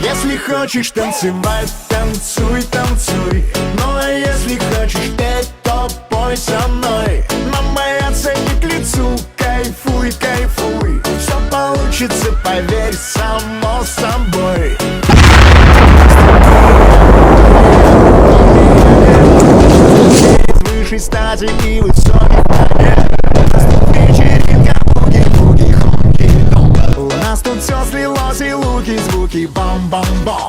Если хочешь танцевать, танцуй, танцуй. Ну а если хочешь петь, то пой со мной. Нам бояться не к лицу, кайфуй, кайфуй. Все получится, поверь, само собой. Высшей стати и